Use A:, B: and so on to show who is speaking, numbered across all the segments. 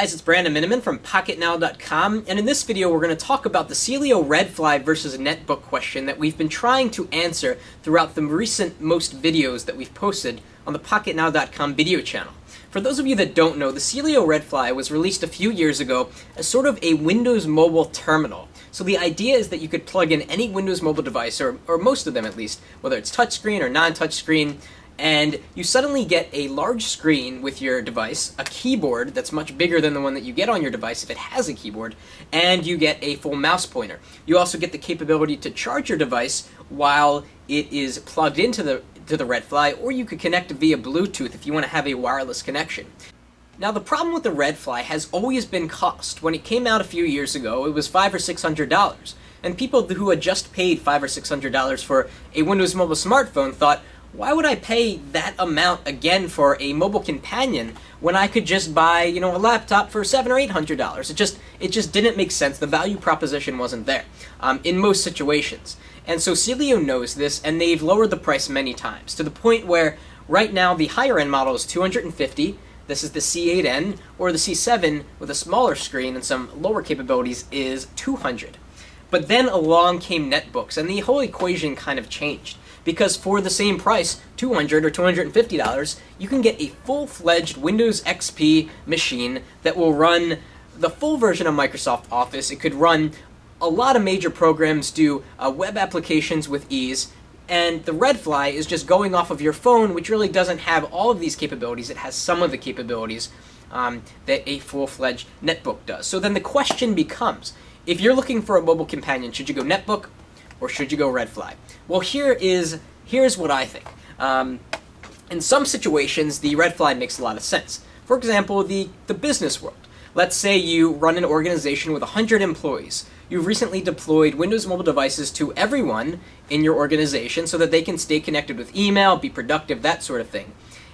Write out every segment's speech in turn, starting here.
A: guys, it's Brandon Miniman from Pocketnow.com, and in this video we're going to talk about the Celio REDFLY versus Netbook question that we've been trying to answer throughout the recent most videos that we've posted on the Pocketnow.com video channel. For those of you that don't know, the Celio REDFLY was released a few years ago as sort of a Windows Mobile terminal. So the idea is that you could plug in any Windows Mobile device, or most of them at least, whether it's touchscreen or non-touchscreen, and you suddenly get a large screen with your device, a keyboard that's much bigger than the one that you get on your device if it has a keyboard, and you get a full mouse pointer. You also get the capability to charge your device while it is plugged into the REDFLY, or you could connect via Bluetooth if you want to have a wireless connection. Now, the problem with the REDFLY has always been cost. When it came out a few years ago, it was $500 or $600, and people who had just paid $500 or $600 for a Windows Mobile smartphone thought, why would I pay that amount again for a mobile companion when I could just buy, a laptop for $700 or $800? It just didn't make sense. The value proposition wasn't there in most situations. And so Celio knows this, and they've lowered the price many times to the point where right now the higher end model is $250. This is the C8N, or the C7 with a smaller screen and some lower capabilities is $200. But then along came netbooks, and the whole equation kind of changed. Because for the same price, $200 or $250, you can get a full-fledged Windows XP machine that will run the full version of Microsoft Office. It could run a lot of major programs, do web applications with ease, and the REDFLY is just going off of your phone, which really doesn't have all of these capabilities. It has some of the capabilities that a full-fledged netbook does. So then the question becomes, if you're looking for a mobile companion, should you go netbook or should you go REDFLY? Well, here's what I think. In some situations, the REDFLY makes a lot of sense. For example, the business world. Let's say you run an organization with 100 employees. You've recently deployed Windows Mobile devices to everyone in your organization so that they can stay connected with email, be productive, that sort of thing.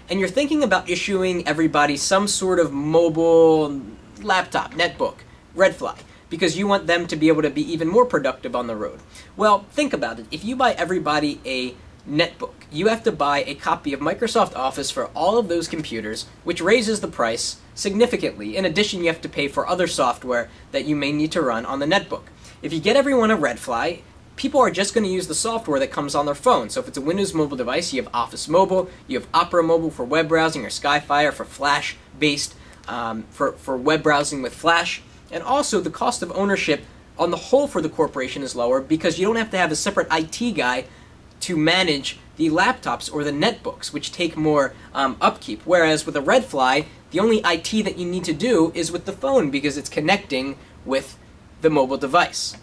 A: And you're thinking about issuing everybody some sort of mobile laptop, netbook, REDFLY, because you want them to be able to be even more productive on the road. Well, think about it. If you buy everybody a netbook, you have to buy a copy of Microsoft Office for all of those computers, which raises the price significantly. In addition, you have to pay for other software that you may need to run on the netbook. If you get everyone a REDFLY, people are just going to use the software that comes on their phone. So if it's a Windows Mobile device, you have Office Mobile, you have Opera Mobile for web browsing, or Skyfire for Flash-based, for web browsing with Flash. And also, the cost of ownership on the whole for the corporation is lower because you don't have to have a separate IT guy to manage the laptops or the netbooks, which take more upkeep. Whereas with a REDFLY, the only IT that you need to do is with the phone because it's connecting with the mobile device.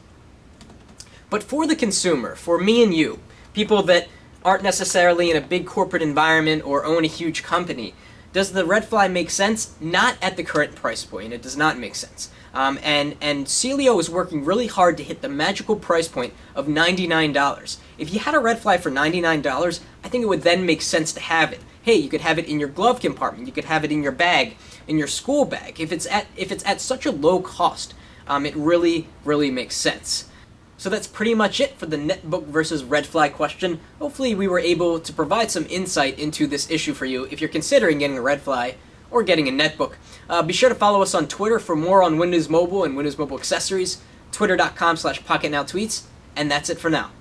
A: But for the consumer, for me and you, people that aren't necessarily in a big corporate environment or own a huge company, does the REDFLY make sense? Not at the current price point. It does not make sense. And Celio is working really hard to hit the magical price point of $99. If you had a REDFLY for $99, I think it would then make sense to have it. Hey, you could have it in your glove compartment. You could have it in your bag, in your school bag. If it's at such a low cost, it really makes sense. So that's pretty much it for the netbook versus REDFLY question. Hopefully we were able to provide some insight into this issue for you if you're considering getting a REDFLY or getting a netbook. Be sure to follow us on Twitter for more on Windows Mobile and Windows Mobile accessories, twitter.com/PocketNowTweets, and that's it for now.